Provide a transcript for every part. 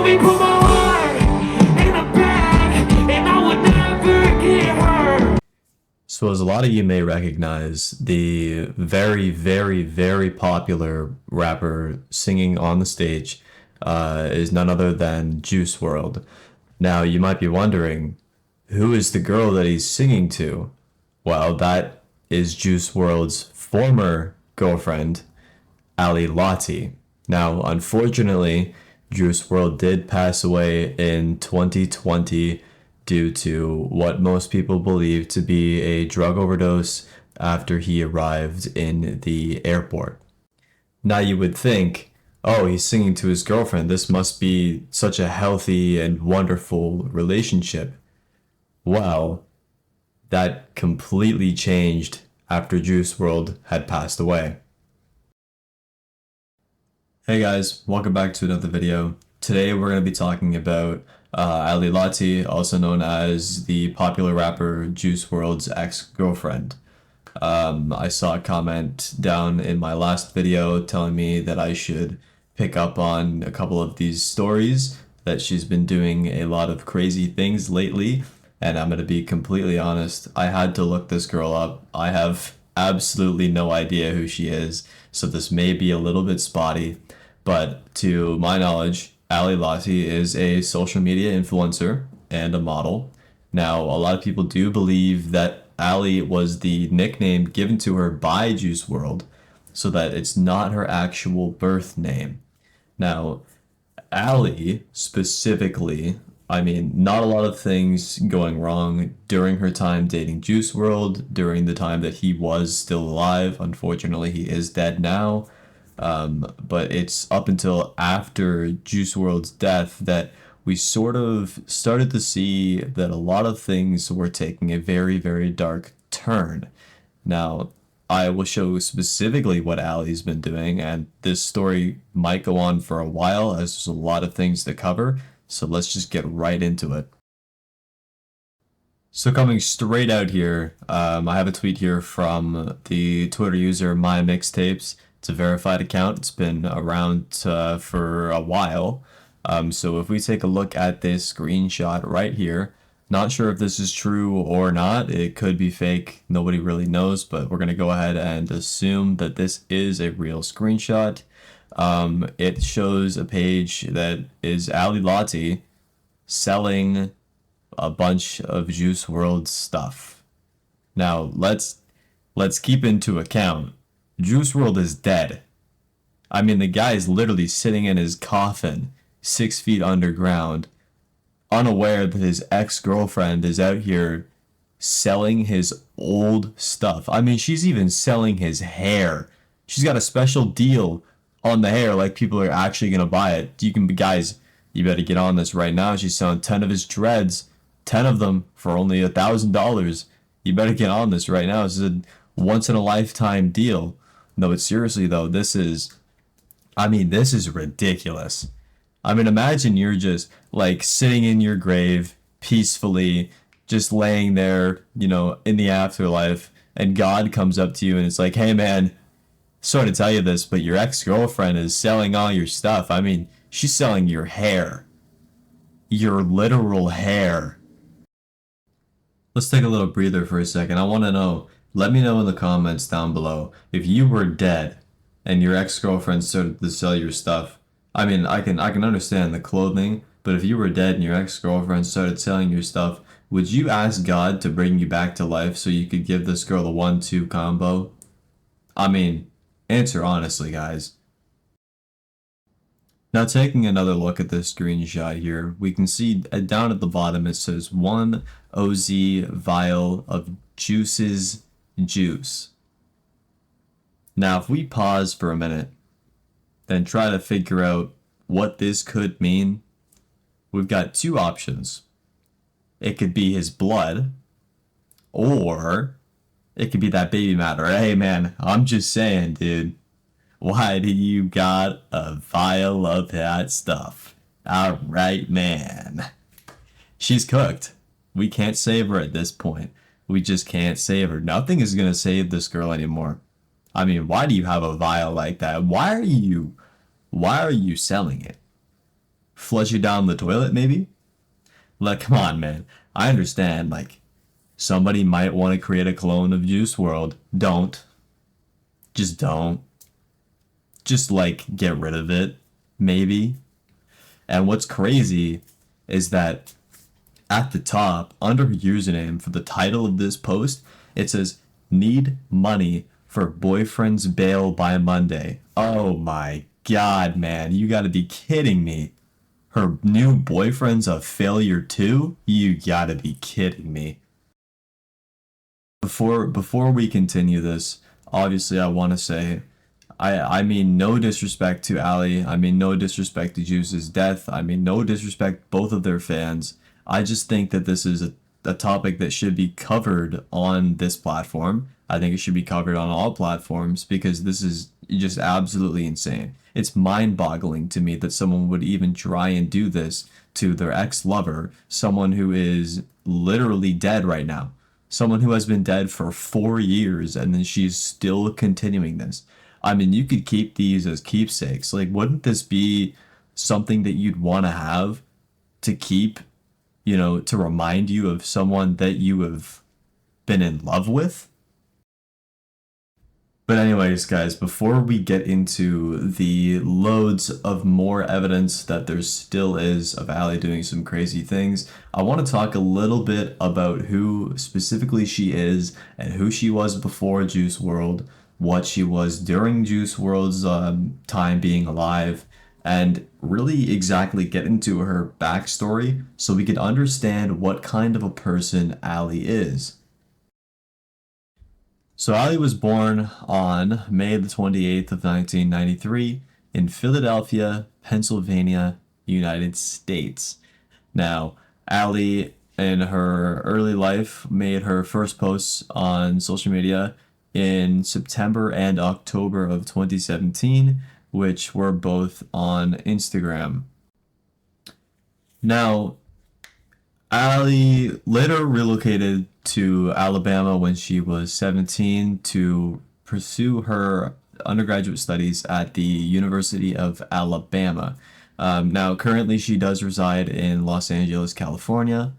me put my heart in a bag, and I would never get hurt. So as a lot of you may recognize, the very, very, very popular rapper singing on the stage is none other than Juice WRLD. Now you might be wondering, who is the girl that he's singing to? Well, that is Juice WRLD's former girlfriend, Ali Lati. Now, unfortunately, Juice WRLD did pass away in 2020 due to what most people believe to be a drug overdose after he arrived in the airport. Now, you would think, oh, he's singing to his girlfriend. This must be such a healthy and wonderful relationship. Well, that completely changed after Juice WRLD had passed away. Hey guys, welcome back to another video. Today we're going to be talking about Ali Lati, also known as the popular rapper Juice WRLD's ex-girlfriend. I saw a comment down in my last video telling me that I should pick up on a couple of these stories, that she's been doing a lot of crazy things lately, and I'm going to be completely honest, I had to look this girl up. I have absolutely no idea who she is, so this may be a little bit spotty, but to my knowledge, Ali Lati is a social media influencer and a model. Now, a lot of people do believe that Ali was the nickname given to her by Juice WRLD, so that it's not her actual birth name. Now, Ali specifically, I mean, not a lot of things going wrong during her time dating Juice WRLD, during the time that he was still alive. Unfortunately, he is dead now. But it's up until after Juice WRLD's death that we sort of started to see that a lot of things were taking a very, very dark turn. Now, I will show specifically what Ali's been doing, and this story might go on for a while as there's a lot of things to cover, so let's just get right into it. So coming straight out here, I have a tweet here from the Twitter user MyMixtapes. It's a verified account. It's been around for a while. So if we take a look at this screenshot right here, not sure if this is true or not. It could be fake. Nobody really knows, but we're going to go ahead and assume that this is a real screenshot. It shows a page that is Ali Lati selling a bunch of Juice WRLD stuff. Now, let's keep into account, Juice WRLD is dead. I mean, the guy is literally sitting in his coffin, 6 feet underground, unaware that his ex-girlfriend is out here selling his old stuff. I mean, she's even selling his hair. She's got a special deal on the hair, like people are actually gonna buy it. Guys, you better get on this right now. She's selling 10 of his dreads, 10 of them for only $1,000. You better get on this right now. This is a once in a lifetime deal. No, but seriously though, this is ridiculous. I mean, imagine you're just like sitting in your grave peacefully, just laying there, you know, in the afterlife, and God comes up to you and it's like, hey man, sorry to tell you this, but your ex-girlfriend is selling all your stuff. I mean, she's selling your hair. Your literal hair. Let's take a little breather for a second. I want to know, let me know in the comments down below, if you were dead and your ex-girlfriend started to sell your stuff. I mean, I can understand the clothing, but if you were dead and your ex-girlfriend started selling your stuff, would you ask God to bring you back to life so you could give this girl a 1-2 combo? I mean, answer honestly, guys. Now, taking another look at this screenshot here, we can see down at the bottom it says 1 OZ vial of Juice's juice. Now, if we pause for a minute, then try to figure out what this could mean, we've got two options. It could be his blood, or it could be that baby matter. Hey man, I'm just saying, dude. Why do you got a vial of that stuff? Alright, man. She's cooked. We can't save her at this point. We just can't save her. Nothing is gonna save this girl anymore. I mean, why do you have a vial like that? Why are you selling it? flush you down the toilet, maybe? Like, come on, man. I understand, like, somebody might want to create a clone of Juice World. Don't. Just don't. Just, like, get rid of it. Maybe. And what's crazy is that at the top, under her username, for the title of this post, it says, "Need money for boyfriend's bail by Monday." Oh my god, man. You gotta be kidding me. Her new boyfriend's a failure too? You gotta be kidding me. Before we continue this, obviously I want to say, I mean no disrespect to Ali. I mean no disrespect to Juice's death. I mean no disrespect both of their fans. I just think that this is a topic that should be covered on this platform. I think it should be covered on all platforms because this is just absolutely insane. It's mind-boggling to me that someone would even try and do this to their ex-lover, someone who is literally dead right now. Someone who has been dead for 4 years and then she's still continuing this. I mean, you could keep these as keepsakes. Like, wouldn't this be something that you'd want to have to keep, to remind you of someone that you have been in love with? But anyways, guys, before we get into the loads of more evidence that there still is of Ali doing some crazy things, I want to talk a little bit about who specifically she is and who she was before Juice WRLD, what she was during Juice WRLD's time being alive, and really exactly get into her backstory so we can understand what kind of a person Ali is. So Ali was born on May the 28th of 1993 in Philadelphia, Pennsylvania, United States. Now, Ali in her early life made her first posts on social media in September and October of 2017, which were both on Instagram. Now, Ali later relocated to Alabama when she was 17 to pursue her undergraduate studies at the University of Alabama. Now, currently she does reside in Los Angeles, California.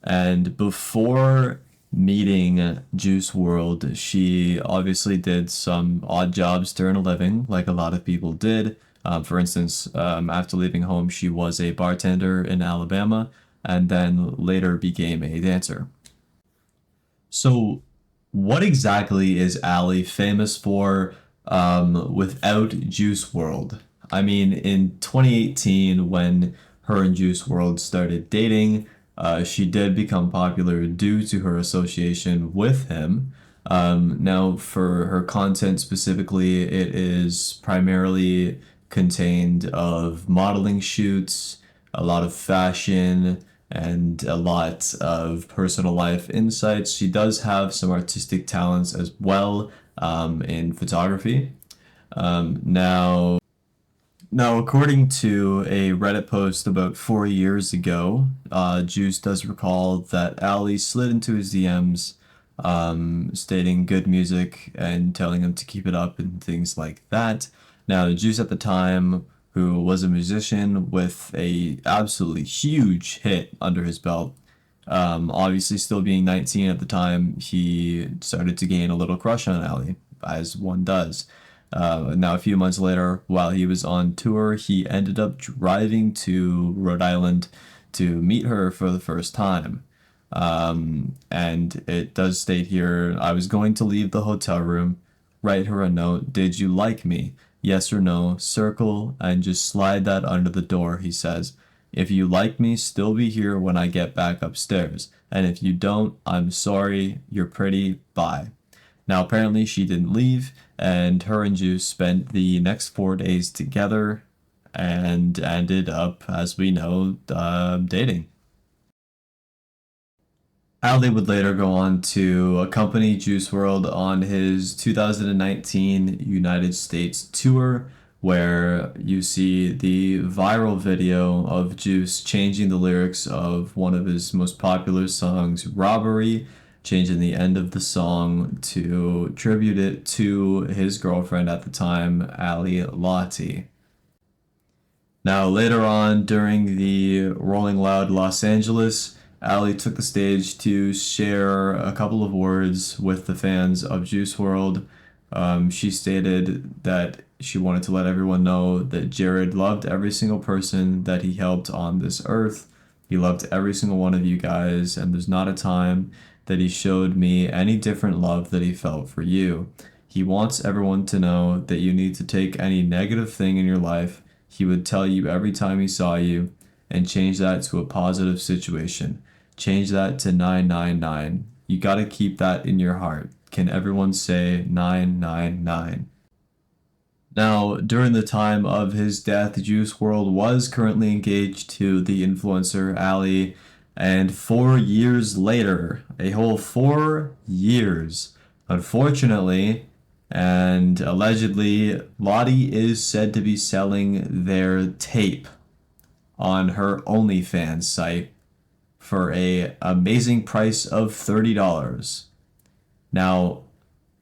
And before meeting Juice WRLD, she obviously did some odd jobs to earn a living, like a lot of people did. For instance, after leaving home, she was a bartender in Alabama and then later became a dancer. So what exactly is Ali famous for without Juice WRLD? I mean, in 2018, when her and Juice WRLD started dating, she did become popular due to her association with him. Now, for her content specifically, it is primarily contained of modeling shoots, a lot of fashion, and a lot of personal life insights. She does have some artistic talents as well in photography. Now, according to a Reddit post about 4 years ago, Juice does recall that Ali slid into his DMs stating good music and telling him to keep it up and things like that. Now, Juice at the time, who was a musician with a absolutely huge hit under his belt, obviously still being 19 at the time, he started to gain a little crush on Ali, as one does. Now, a few months later, while he was on tour, he ended up driving to Rhode Island to meet her for the first time. And it does state here, "I was going to leave the hotel room, write her a note, 'Did you like me? Yes or no, circle, and just slide that under the door,' he says. 'If you like me, still be here when I get back upstairs. And if you don't, I'm sorry, you're pretty, bye.'" Now, apparently she didn't leave, and her and Juice spent the next 4 days together and ended up, as we know, dating. Ali would later go on to accompany Juice WRLD on his 2019 United States tour, where you see the viral video of Juice changing the lyrics of one of his most popular songs, "Robbery," changing the end of the song to tribute it to his girlfriend at the time, Ali Lottie. Now, later on during the Rolling Loud Los Angeles, Ali took the stage to share a couple of words with the fans of Juice World. She stated that she wanted to let everyone know that Jared loved every single person that he helped on this earth. He loved every single one of you guys, and there's not a time that he showed me any different love that he felt for you. He wants everyone to know that you need to take any negative thing in your life he would tell you every time he saw you and change that to a positive situation. Change that to 999. You got to keep that in your heart. Can everyone say 999? Now, during the time of his death, Juice World was currently engaged to the influencer Ali, and 4 years later, a whole 4 years, unfortunately, and allegedly, Lottie is said to be selling their tape on her OnlyFans site for a amazing price of $30. Now,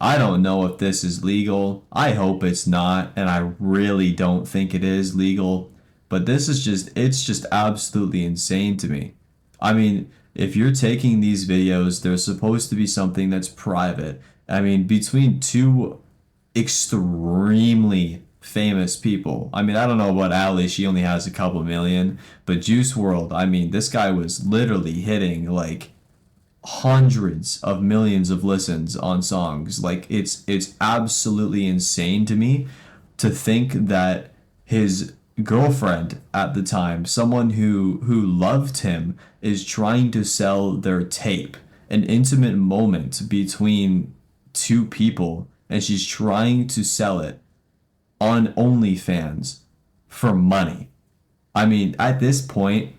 I don't know if this is legal. I hope it's not, and I really don't think it is legal. But this is it's just absolutely insane to me. I mean, if you're taking these videos, they're supposed to be something that's private. I mean, between two extremely famous people. I mean, I don't know what Ali, she only has a couple million, but Juice World, I mean, this guy was literally hitting like hundreds of millions of listens on songs. Like it's absolutely insane to me to think that his girlfriend at the time, someone who loved him, is trying to sell their tape, an intimate moment between two people, and she's trying to sell it on OnlyFans for money. I mean, at this point,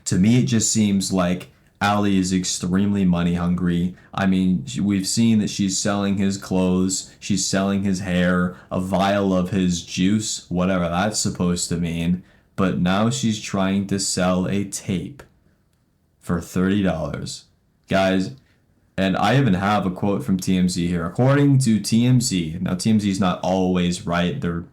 to me, it just seems like Ali is extremely money hungry. I mean, we've seen that she's selling his clothes, she's selling his hair, a vial of his juice, whatever that's supposed to mean. But now she's trying to sell a tape for $30. Guys, and I even have a quote from TMZ here. According to TMZ, now TMZ is not always right. They're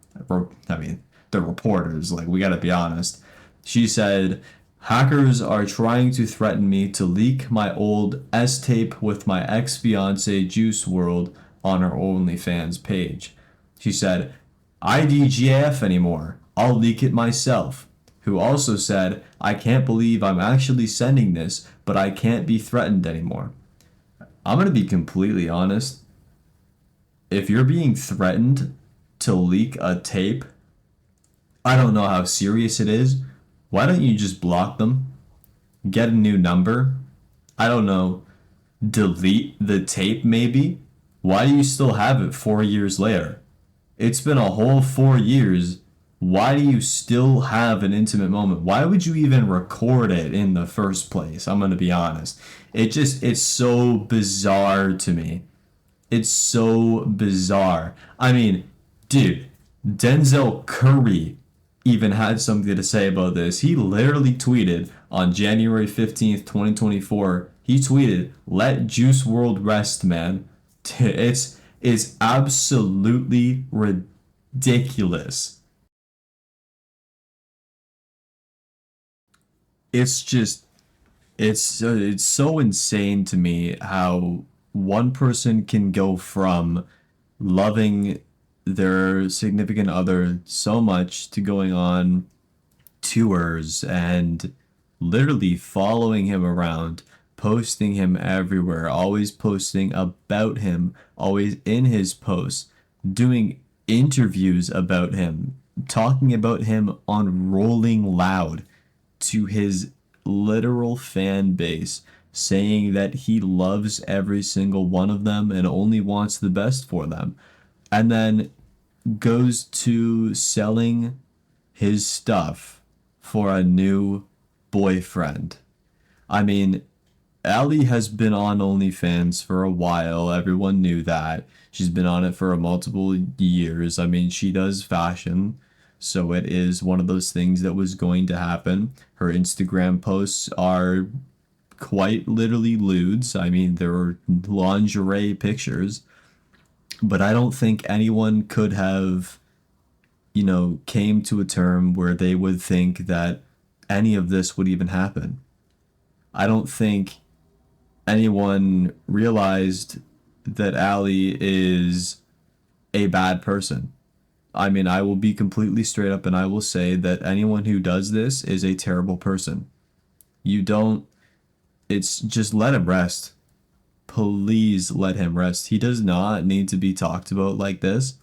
reporters. Like, we gotta be honest. She said, "Hackers are trying to threaten me to leak my old S-tape with my ex-fiance Juice World on her OnlyFans page." She said, "IDGAF anymore. I'll leak it myself." Who also said, "I can't believe I'm actually sending this, but I can't be threatened anymore." I'm going to be completely honest. If you're being threatened to leak a tape, I don't know how serious it is. Why don't you just block them? Get a new number? I don't know. Delete the tape maybe? Why do you still have it 4 years later? It's been a whole 4 years. Why do you still have an intimate moment? Why would you even record it in the first place? I'm going to be honest. It's so bizarre to me. It's so bizarre. I mean, dude, Denzel Curry even had something to say about this. He literally tweeted on January 15th, 2024. He tweeted, "Let Juice World rest, man." It's absolutely ridiculous. It's just it's so insane to me how one person can go from loving their significant other so much to going on tours and literally following him around, posting him everywhere, always posting about him, always in his posts, doing interviews about him, talking about him on Rolling Loud to his literal fan base, saying that he loves every single one of them and only wants the best for them, and then goes to selling his stuff for a new boyfriend. I mean, Ali has been on OnlyFans for a while. Everyone knew that. She's been on it for multiple years. I mean, she does fashion, so it is one of those things that was going to happen. Her Instagram posts are quite literally lewds. I mean, there are lingerie pictures, but I don't think anyone could have came to a term where they would think that any of this would even happen. I don't think anyone realized that Ali is a bad person. I mean, I will be completely straight up and I will say that anyone who does this is a terrible person. You don't, it's just let him rest. Please let him rest. He does not need to be talked about like this.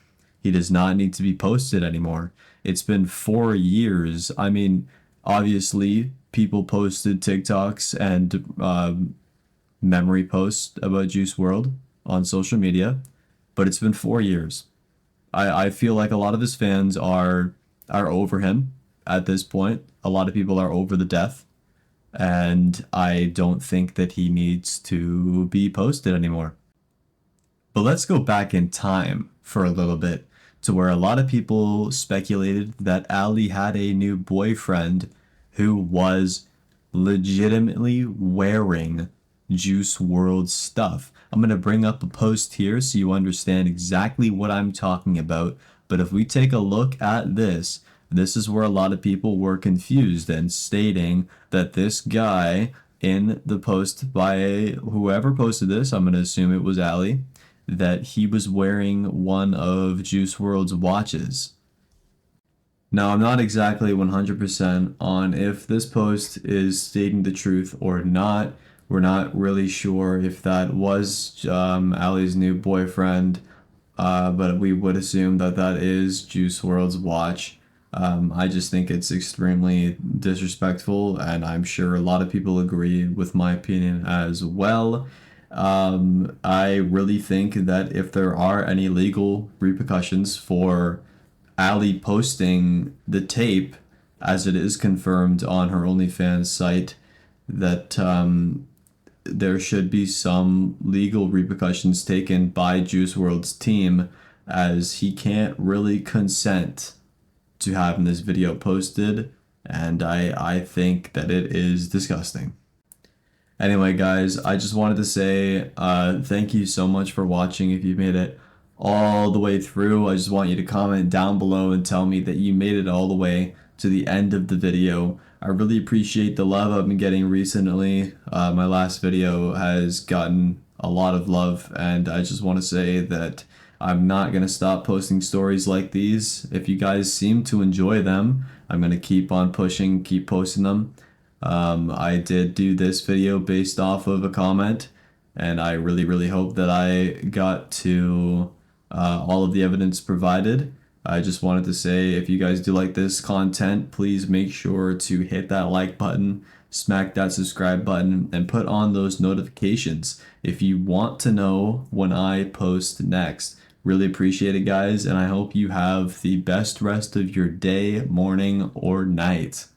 He does not need to be posted anymore. It's been 4 years. I mean, obviously, people posted TikToks and memory posts about Juice World on social media, but it's been 4 years. I feel like a lot of his fans are over him at this point. A lot of people are over the death, and I don't think that he needs to be posted anymore. But let's go back in time for a little bit to where a lot of people speculated that Ali had a new boyfriend who was legitimately wearing Juice WRLD stuff. I'm going to bring up a post here so you understand exactly what I'm talking about. But if we take a look at this, this is where a lot of people were confused and stating that this guy in the post by whoever posted this, I'm going to assume it was Ali, that he was wearing one of Juice WRLD's watches. Now, I'm not exactly 100% on if this post is stating the truth or not. We're not really sure if that was Ali's new boyfriend, but we would assume that that is Juice WRLD's watch. I just think it's extremely disrespectful, and I'm sure a lot of people agree with my opinion as well. I really think that if there are any legal repercussions for Ali posting the tape, as it is confirmed on her OnlyFans site, that there should be some legal repercussions taken by Juice WRLD's team, as he can't really consent to having this video posted, and I think that it is disgusting. Anyway, guys, I just wanted to say thank you so much for watching. If you made it all the way through, I just want you to comment down below and tell me that you made it all the way to the end of the video. I really appreciate the love I've been getting recently. My last video has gotten a lot of love, and I just want to say that I'm not going to stop posting stories like these. If you guys seem to enjoy them, I'm going to keep on pushing, keep posting them. I did do this video based off of a comment, and I really hope that I got to all of the evidence provided. I just wanted to say, if you guys do like this content, please make sure to hit that like button, smack that subscribe button, and put on those notifications if you want to know when I post next. Really appreciate it, guys, and I hope you have the best rest of your day, morning, or night.